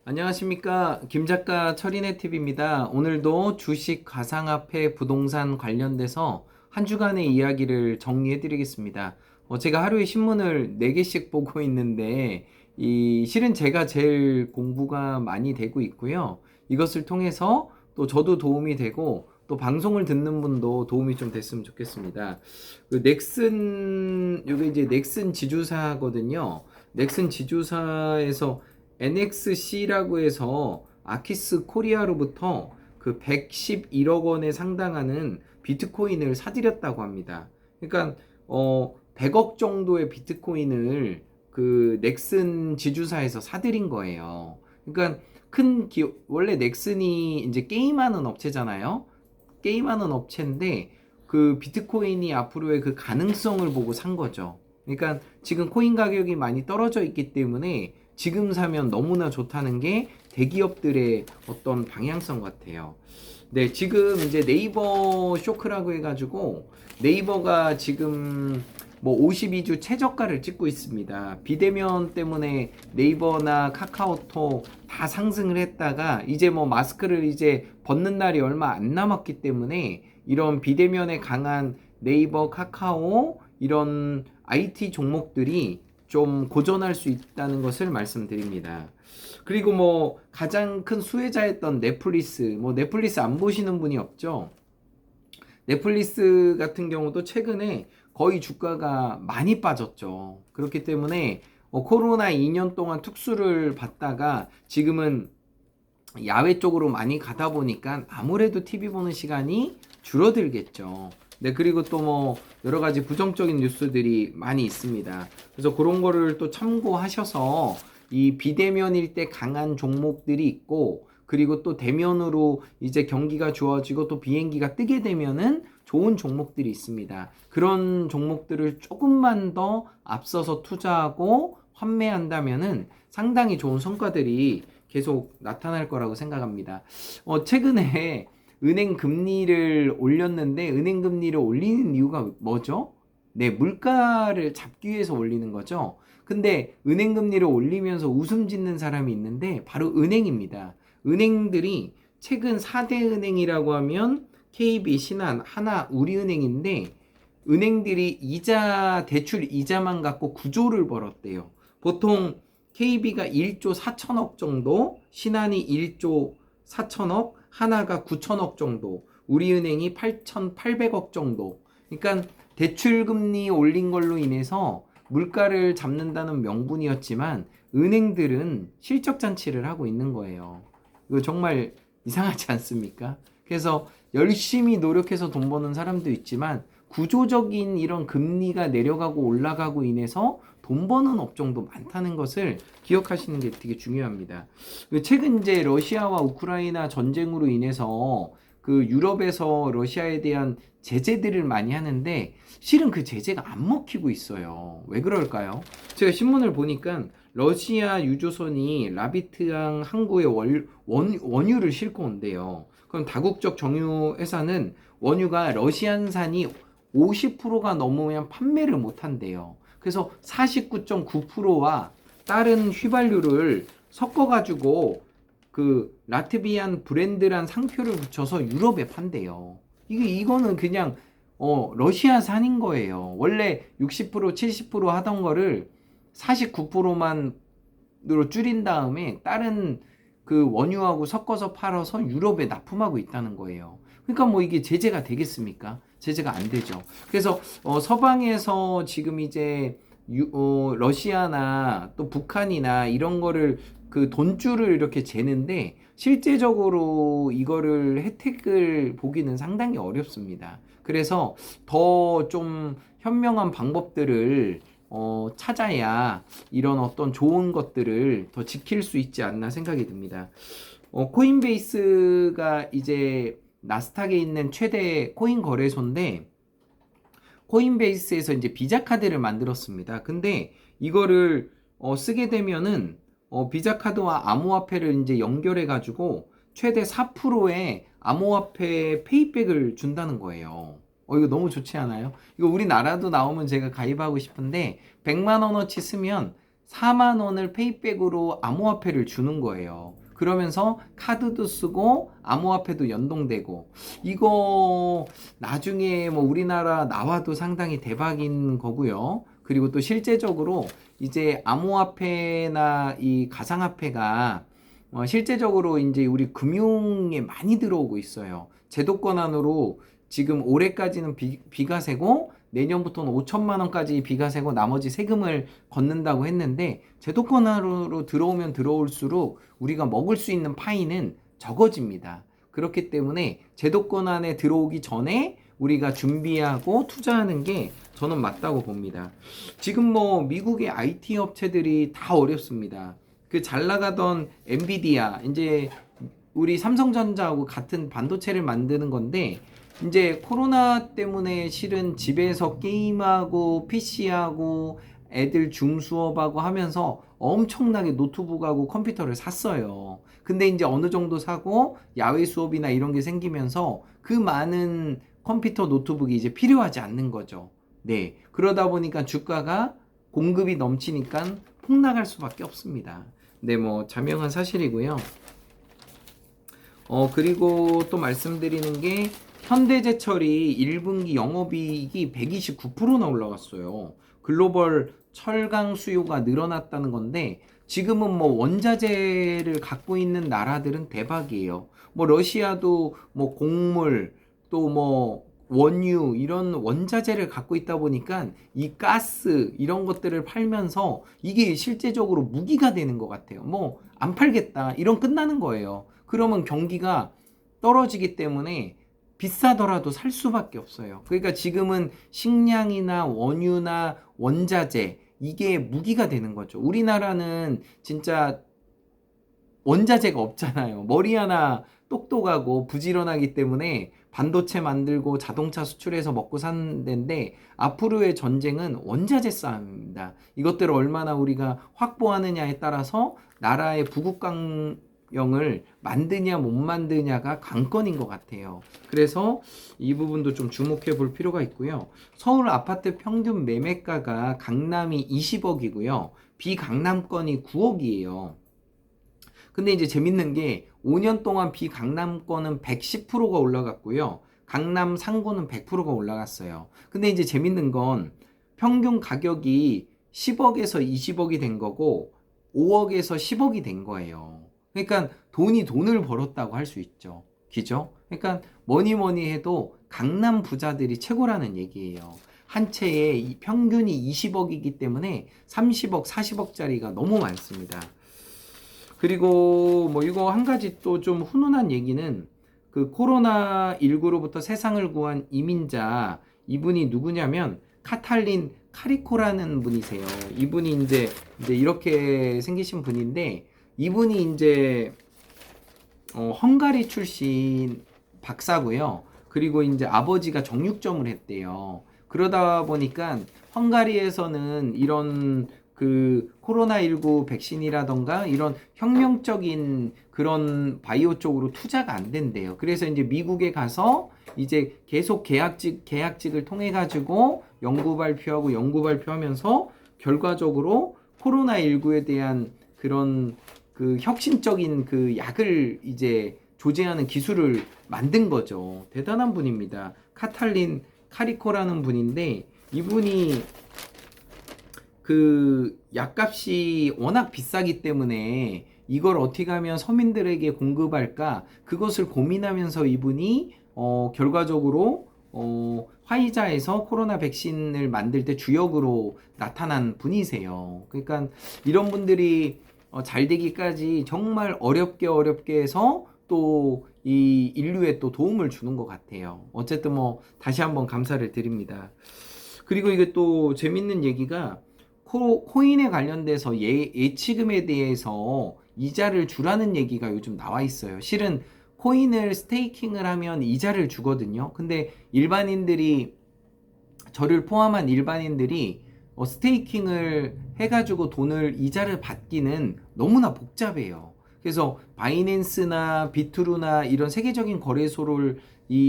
안녕하십니까. 김작가 철인의 팁입니다. 오늘도 주식, 가상화폐, 부동산 관련돼서 한 주간의 이야기를 정리해 드리겠습니다. 제가 하루에 신문을 4개씩 보고 있는데, 실은 제가 제일 공부가 많이 되고 있고요. 이것을 통해서 또 저도 도움이 되고, 또 방송을 듣는 분도 도움이 좀 됐으면 좋겠습니다. 이게 이제 넥슨 지주사거든요. 넥슨 지주사에서 NXC라고 해서 아키스 코리아로부터 그 111억 원에 상당하는 비트코인을 사들였다고 합니다. 그러니까 100억 정도의 비트코인을 그 넥슨 지주사에서 사들인 거예요. 그러니까 원래 넥슨이 이제 게임하는 업체잖아요. 게임하는 업체인데 그 비트코인이 앞으로의 그 가능성을 보고 산 거죠. 그러니까 지금 코인 가격이 많이 떨어져 있기 때문에 지금 사면 너무나 좋다는 게 대기업들의 어떤 방향성 같아요. 네, 지금 이제 네이버 쇼크라고 해가지고 네이버가 지금 뭐 52주 최저가를 찍고 있습니다. 비대면 때문에 네이버나 카카오톡 다 상승을 했다가 이제 뭐 마스크를 이제 벗는 날이 얼마 안 남았기 때문에 이런 비대면에 강한 네이버, 카카오 이런 IT 종목들이 좀 고전할 수 있다는 것을 말씀드립니다. 그리고 뭐 가장 큰 수혜자였던 넷플릭스, 뭐 넷플릭스 안 보시는 분이 없죠. 넷플릭스 같은 경우도 최근에 거의 주가가 많이 빠졌죠. 그렇기 때문에 코로나 2년 동안 특수를 받다가 지금은 야외 쪽으로 많이 가다 보니까 아무래도 TV 보는 시간이 줄어들겠죠. 네, 그리고 또 뭐 여러 가지 부정적인 뉴스들이 많이 있습니다. 그래서 그런 거를 또 참고하셔서 이 비대면일 때 강한 종목들이 있고, 그리고 또 대면으로 이제 경기가 좋아지고 또 비행기가 뜨게 되면은 좋은 종목들이 있습니다. 그런 종목들을 조금만 더 앞서서 투자하고 환매한다면은 상당히 좋은 성과들이 계속 나타날 거라고 생각합니다. 최근에 은행 금리를 올렸는데 은행 금리를 올리는 이유가 뭐죠? 네, 물가를 잡기 위해서 올리는 거죠. 근데 은행 금리를 올리면서 웃음 짓는 사람이 있는데 바로 은행입니다. 은행들이 최근 4대 은행이라고 하면 KB, 신한, 하나, 우리은행인데 은행들이 대출 이자만 갖고 9조를 벌었대요. 보통 KB가 1조 4천억 정도, 신한이 1조 4천억, 하나가 9천억 정도, 우리은행이 8,800억 정도. 그러니까 대출금리 올린 걸로 인해서 물가를 잡는다는 명분이었지만 은행들은 실적 잔치를 하고 있는 거예요. 이거 정말 이상하지 않습니까? 그래서 열심히 노력해서 돈 버는 사람도 있지만 구조적인 이런 금리가 내려가고 올라가고 인해서 돈 버는 업종도 많다는 것을 기억하시는 게 되게 중요합니다. 최근 이제 러시아와 우크라이나 전쟁으로 인해서 그 유럽에서 러시아에 대한 제재들을 많이 하는데 실은 그 제재가 안 먹히고 있어요. 왜 그럴까요? 제가 신문을 보니까 러시아 유조선이 라비트항 항구에 원유를 싣고 온대요. 그럼 다국적 정유 회사는 원유가 러시안산이 50%가 넘으면 판매를 못 한대요. 그래서 49.9%와 다른 휘발유를 섞어가지고 그 라트비안 브랜드란 상표를 붙여서 유럽에 판대요. 이거는 그냥 러시아산인 거예요. 원래 60% 70% 하던 거를 49%만으로 줄인 다음에 다른 그 원유하고 섞어서 팔아서 유럽에 납품하고 있다는 거예요. 그러니까 뭐 이게 제재가 되겠습니까? 제재가 안 되죠. 그래서 서방에서 지금 이제 러시아나 또 북한이나 이런 거를 그 돈줄을 이렇게 재는데 실제적으로 이거를 혜택을 보기는 상당히 어렵습니다. 그래서 더 좀 현명한 방법들을 찾아야 이런 어떤 좋은 것들을 더 지킬 수 있지 않나 생각이 듭니다. 코인베이스가 이제 나스닥에 있는 최대 코인 거래소인데 코인베이스에서 이제 비자 카드를 만들었습니다. 근데 이거를 쓰게 되면은 비자 카드와 암호화폐를 이제 연결해 가지고 최대 4%의 암호화폐 페이백을 준다는 거예요. 이거 너무 좋지 않아요? 이거 우리나라도 나오면 제가 가입하고 싶은데 100만 원어치 쓰면 4만 원을 페이백으로 암호화폐를 주는 거예요. 그러면서 카드도 쓰고 암호화폐도 연동되고, 이거 나중에 뭐 우리나라 나와도 상당히 대박인 거고요. 그리고 또 실제적으로 이제 암호화폐나 이 가상화폐가 실제적으로 이제 우리 금융에 많이 들어오고 있어요. 제도권 안으로 지금 올해까지는 비과세고 내년부터는 5천만 원까지 비과세고 나머지 세금을 걷는다고 했는데, 제도권 안으로 들어오면 들어올수록 우리가 먹을 수 있는 파이는 적어집니다. 그렇기 때문에 제도권 안에 들어오기 전에 우리가 준비하고 투자하는 게 저는 맞다고 봅니다. 지금 뭐 미국의 IT 업체들이 다 어렵습니다. 그 잘 나가던 엔비디아, 이제 우리 삼성전자하고 같은 반도체를 만드는 건데, 이제 코로나 때문에 실은 집에서 게임하고 PC하고 애들 줌 수업하고 하면서 엄청나게 노트북하고 컴퓨터를 샀어요. 근데 이제 어느 정도 사고 야외 수업이나 이런 게 생기면서 그 많은 컴퓨터 노트북이 이제 필요하지 않는 거죠. 네. 그러다 보니까 주가가 공급이 넘치니까 폭락할 수밖에 없습니다. 네, 뭐 자명한 사실이고요. 그리고 또 말씀드리는 게, 현대제철이 1분기 영업이익이 129%나 올라갔어요. 글로벌 철강 수요가 늘어났다는 건데, 지금은 뭐 원자재를 갖고 있는 나라들은 대박이에요. 뭐 러시아도 뭐 곡물, 또 뭐 원유, 이런 원자재를 갖고 있다 보니까 이 가스 이런 것들을 팔면서 이게 실제적으로 무기가 되는 것 같아요. 뭐 안 팔겠다 이런 끝나는 거예요. 그러면 경기가 떨어지기 때문에 비싸더라도 살 수밖에 없어요. 그러니까 지금은 식량이나 원유나 원자재, 이게 무기가 되는 거죠. 우리나라는 진짜 원자재가 없잖아요. 머리 하나 똑똑하고 부지런하기 때문에 반도체 만들고 자동차 수출해서 먹고 사는 데인데, 앞으로의 전쟁은 원자재 싸움입니다. 이것들을 얼마나 우리가 확보하느냐에 따라서 나라의 부국강령을 만드냐 못 만드냐가 관건인 것 같아요. 그래서 이 부분도 좀 주목해 볼 필요가 있고요. 서울 아파트 평균 매매가가 강남이 20억이고요. 비강남권이 9억이에요. 근데 이제 재밌는 게 5년 동안 비강남권은 110%가 올라갔고요. 강남 상고는 100%가 올라갔어요. 근데 이제 재밌는 건 평균 가격이 10억에서 20억이 된 거고 5억에서 10억이 된 거예요. 그러니까 돈을 벌었다고 할 수 있죠. 그죠? 그러니까 뭐니 해도 강남 부자들이 최고라는 얘기예요. 한 채에 평균이 20억이기 때문에 30억, 40억짜리가 너무 많습니다. 그리고 뭐 이거 한 가지 또 좀 훈훈한 얘기는, 그 코로나19로부터 세상을 구한 이민자, 이분이 누구냐면 카탈린 카리코라는 분이세요. 이분이 이제 이렇게 생기신 분인데, 이분이 이제 헝가리 출신 박사고요. 그리고 이제 아버지가 정육점을 했대요. 그러다 보니까 헝가리에서는 이런 그 코로나19 백신이라던가 이런 혁명적인 그런 바이오 쪽으로 투자가 안 된대요. 그래서 이제 미국에 가서 이제 계속 계약직을 통해 가지고 연구 발표하면서 결과적으로 코로나19에 대한 그런 그 혁신적인 그 약을 이제 조제하는 기술을 만든 거죠. 대단한 분입니다. 카탈린 카리코라는 분인데, 이분이 그 약값이 워낙 비싸기 때문에 이걸 어떻게 하면 서민들에게 공급할까, 그것을 고민하면서 이분이 결과적으로 화이자에서 코로나 백신을 만들 때 주역으로 나타난 분이세요. 그러니까 이런 분들이 잘 되기까지 정말 어렵게 해서 또 이 인류에 또 도움을 주는 것 같아요. 어쨌든 뭐 다시 한번 감사를 드립니다. 그리고 이게 또 재밌는 얘기가, 코인에 관련돼서 예치금에 대해서 이자를 주라는 얘기가 요즘 나와 있어요. 실은 코인을 스테이킹을 하면 이자를 주거든요. 근데 일반인들이, 저를 포함한 일반인들이 스테이킹을 해가지고 이자를 받기는 너무나 복잡해요. 그래서 바이낸스나 비트루나 이런 세계적인 거래소를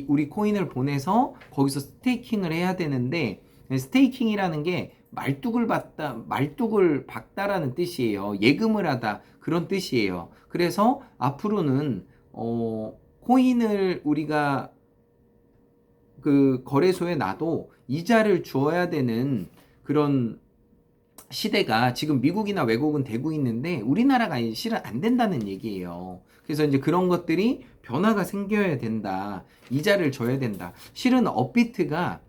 우리 코인을 보내서 거기서 스테이킹을 해야 되는데, 스테이킹이라는 게 말뚝을 박다라는 뜻이에요. 예금을 하다 그런 뜻이에요. 그래서 앞으로는 코인을 우리가 그 거래소에 놔도 이자를 주어야 되는 그런 시대가 지금 미국이나 외국은 되고 있는데 우리나라가 실은 안 된다는 얘기예요. 그래서 이제 그런 것들이 변화가 생겨야 된다. 이자를 줘야 된다. 실은 업비트가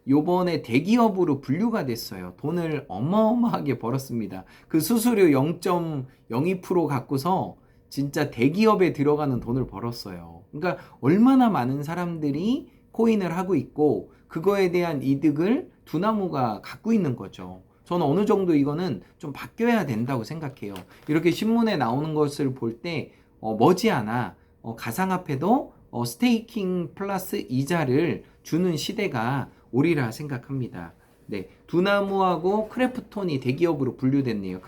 요번에 대기업으로 분류가 됐어요. 돈을 어마어마하게 벌었습니다. 그 수수료 0.02% 갖고서 진짜 대기업에 들어가는 돈을 벌었어요. 그러니까 얼마나 많은 사람들이 코인을 하고 있고 그거에 대한 이득을 두나무가 갖고 있는 거죠. 저는 어느 정도 이거는 좀 바뀌어야 된다고 생각해요. 이렇게 신문에 나오는 것을 볼 때 머지않아 가상화폐도 스테이킹 플러스 이자를 주는 시대가 오리라 생각합니다. 네, 두나무하고 크래프톤이 대기업으로 분류됐네요.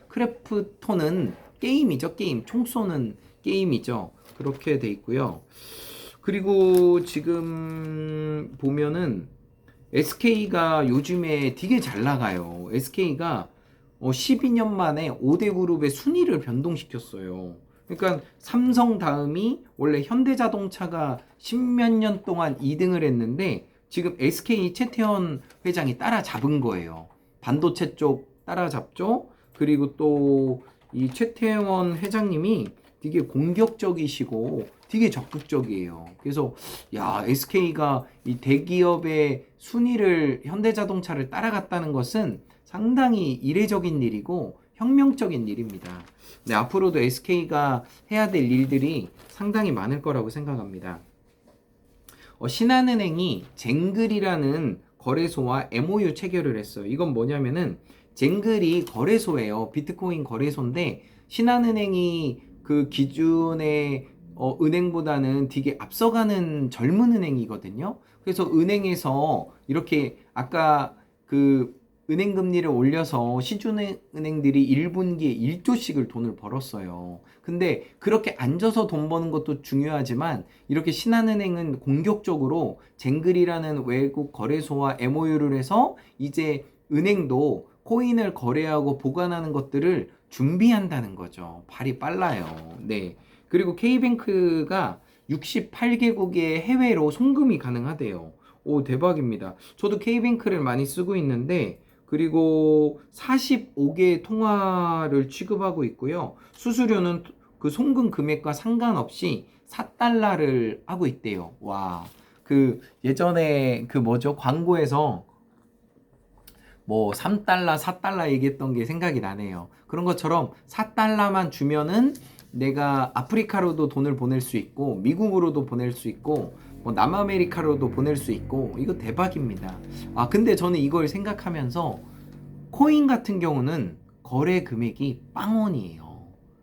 크래프톤은 게임이죠. 게임. 총 쏘는 게임이죠. 그렇게 돼 있고요. 그리고 지금 보면은 SK가 요즘에 되게 잘 나가요. SK가 12년 만에 5대 그룹의 순위를 변동시켰어요. 그러니까 삼성 다음이 원래 현대자동차가 십몇 년 동안 2등을 했는데 지금 SK 최태원 회장이 따라잡은 거예요. 반도체 쪽 따라잡죠. 그리고 또 이 최태원 회장님이 되게 공격적이시고 되게 적극적이에요. 그래서 야, SK가 이 대기업의 순위를 현대자동차를 따라갔다는 것은 상당히 이례적인 일이고 혁명적인 일입니다. 네, 앞으로도 SK가 해야 될 일들이 상당히 많을 거라고 생각합니다. 신한은행이 쟁글이라는 거래소와 MOU 체결을 했어요. 이건 뭐냐면은 쟁글이 거래소예요. 비트코인 거래소인데 신한은행이 그 기존의 은행보다는 되게 앞서가는 젊은 은행이거든요. 그래서 은행에서 이렇게 아까 그 은행 금리를 올려서 시중은행들이 1분기에 1조씩을 돈을 벌었어요. 근데 그렇게 앉아서 돈 버는 것도 중요하지만 이렇게 신한은행은 공격적으로 쟁글이라는 외국 거래소와 MOU를 해서 이제 은행도 코인을 거래하고 보관하는 것들을 준비한다는 거죠. 발이 빨라요. 네. 그리고 K뱅크가 68개국의 해외로 송금이 가능하대요. 오, 대박입니다. 저도 K뱅크를 많이 쓰고 있는데, 그리고 45개 통화를 취급하고 있고요. 수수료는 그 송금 금액과 상관없이 4달러를 하고 있대요. 와. 그 예전에 그 뭐죠? 광고에서 뭐 3달러, 4달러 얘기했던 게 생각이 나네요. 그런 것처럼 4달러만 주면은 내가 아프리카로도 돈을 보낼 수 있고 미국으로도 보낼 수 있고 뭐 남아메리카로도 보낼 수 있고 이거 대박입니다. 아, 근데 저는 이걸 생각하면서 코인 같은 경우는 거래 금액이 빵원이에요.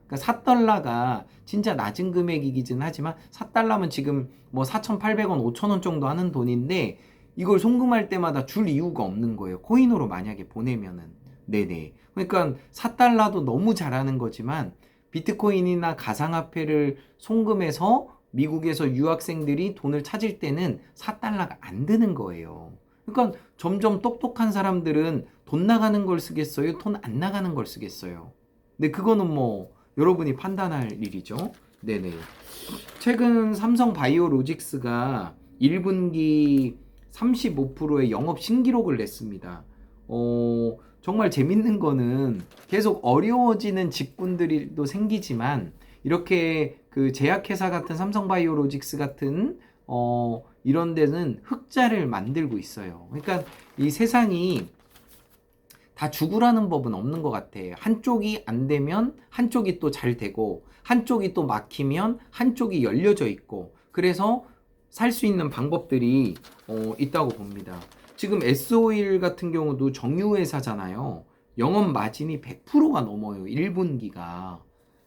그러니까 4달러가 진짜 낮은 금액이긴 하지만 4달러면 지금 뭐 4,800원, 5,000원 정도 하는 돈인데 이걸 송금할 때마다 줄 이유가 없는 거예요. 코인으로 만약에 보내면은. 네네. 그러니까 4달러도 너무 잘하는 거지만 비트코인이나 가상화폐를 송금해서 미국에서 유학생들이 돈을 찾을 때는 4달러가 안 되는 거예요. 그러니까 점점 똑똑한 사람들은 돈 나가는 걸 쓰겠어요? 돈 안 나가는 걸 쓰겠어요? 근데 그거는 뭐 여러분이 판단할 일이죠. 네네. 최근 삼성 바이오로직스가 1분기 35%의 영업 신기록을 냈습니다. 정말 재밌는 거는 계속 어려워지는 직군들도 생기지만 이렇게 그 제약회사 같은 삼성바이오로직스 같은 이런 데는 흑자를 만들고 있어요. 그러니까 이 세상이 다 죽으라는 법은 없는 것 같아. 한쪽이 안 되면 한쪽이 또 잘 되고 한쪽이 또 막히면 한쪽이 열려져 있고 그래서 살 수 있는 방법들이 있다고 봅니다. 지금 S-오일 같은 경우도 정유회사잖아요. 영업 마진이 100%가 넘어요. 1분기가.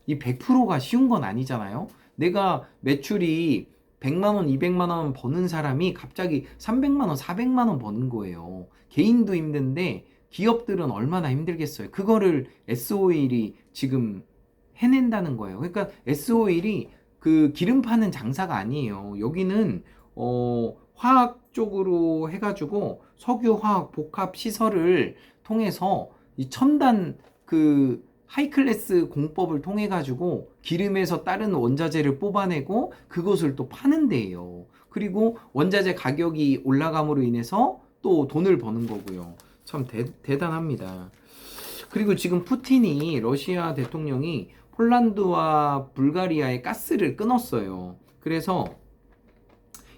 이 100%가 쉬운 건 아니잖아요. 내가 매출이 100만 원, 200만 원 버는 사람이 갑자기 300만 원, 400만 원 버는 거예요. 개인도 힘든데 기업들은 얼마나 힘들겠어요. 그거를 S-오일이 지금 해낸다는 거예요. 그러니까 S-오일이 그 기름 파는 장사가 아니에요. 여기는 화학 쪽으로 해가지고 석유화학 복합 시설을 통해서 이 첨단 그 하이클래스 공법을 통해 가지고 기름에서 다른 원자재를 뽑아내고 그것을 또 파는 데예요. 그리고 원자재 가격이 올라감으로 인해서 또 돈을 버는 거고요. 참 대단합니다. 그리고 지금 푸틴이 러시아 대통령이 폴란드와 불가리아의 가스를 끊었어요. 그래서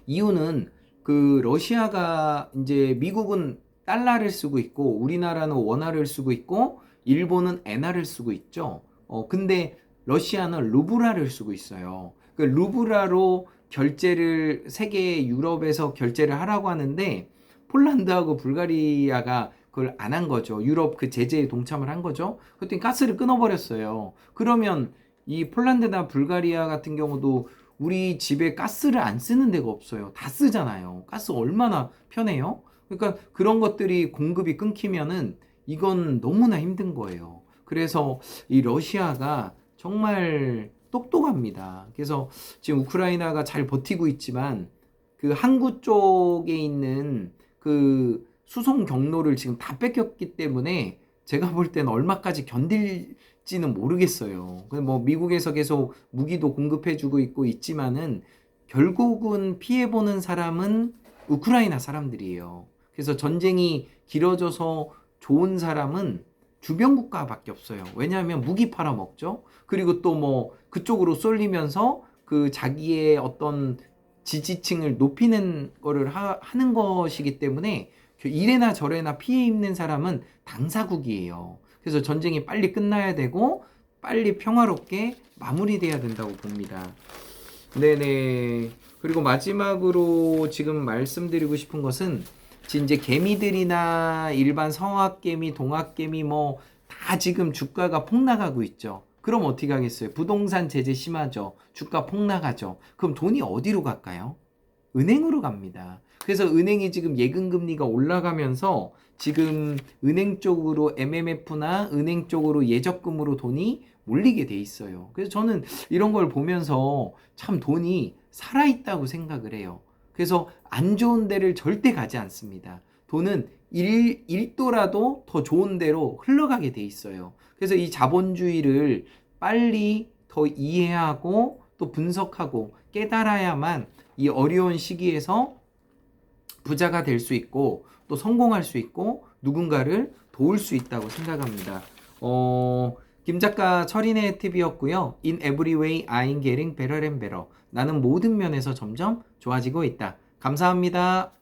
이유는 그 러시아가 이제 미국은 달러를 쓰고 있고 우리나라는 원화를 쓰고 있고 일본은 엔화를 쓰고 있죠. 근데 러시아는 루브라를 쓰고 있어요. 그 루브라로 결제를 세계 유럽에서 결제를 하라고 하는데 폴란드하고 불가리아가 그걸 안 한 거죠. 유럽 그 제재에 동참을 한 거죠. 그랬더니 가스를 끊어버렸어요. 그러면 이 폴란드나 불가리아 같은 경우도 우리 집에 가스를 안 쓰는 데가 없어요. 다 쓰잖아요. 가스 얼마나 편해요? 그러니까 그런 것들이 공급이 끊기면은 이건 너무나 힘든 거예요. 그래서 이 러시아가 정말 똑똑합니다. 그래서 지금 우크라이나가 잘 버티고 있지만 그 항구 쪽에 있는 그 수송 경로를 지금 다 뺏겼기 때문에 제가 볼 때는 얼마까지 견딜지는 모르겠어요. 뭐 미국에서 계속 무기도 공급해주고 있지만은 결국은 피해보는 사람은 우크라이나 사람들이에요. 그래서 전쟁이 길어져서 좋은 사람은 주변 국가밖에 없어요. 왜냐하면 무기 팔아먹죠. 그리고 또 뭐 그쪽으로 쏠리면서 그 자기의 어떤 지지층을 높이는 거를 하는 것이기 때문에 이래나 저래나 피해 입는 사람은 당사국이에요. 그래서 전쟁이 빨리 끝나야 되고 빨리 평화롭게 마무리돼야 된다고 봅니다. 네네. 그리고 마지막으로 지금 말씀드리고 싶은 것은 이제 개미들이나 일반 성악개미, 동악개미 뭐 다 지금 주가가 폭락하고 있죠. 그럼 어떻게 하겠어요? 부동산 제재 심하죠. 주가 폭락하죠. 그럼 돈이 어디로 갈까요? 은행으로 갑니다. 그래서 은행이 지금 예금금리가 올라가면서 지금 은행 쪽으로 MMF나 은행 쪽으로 예적금으로 돈이 몰리게 돼 있어요. 그래서 저는 이런 걸 보면서 참 돈이 살아있다고 생각을 해요. 그래서 안 좋은 데를 절대 가지 않습니다. 돈은 1도라도 더 좋은 데로 흘러가게 돼 있어요. 그래서 이 자본주의를 빨리 더 이해하고 또 분석하고 깨달아야만 이 어려운 시기에서 부자가 될 수 있고 또 성공할 수 있고 누군가를 도울 수 있다고 생각합니다. 김 작가 철인의 팁이었고요. In every way, I'm getting better and better. 나는 모든 면에서 점점 좋아지고 있다. 감사합니다.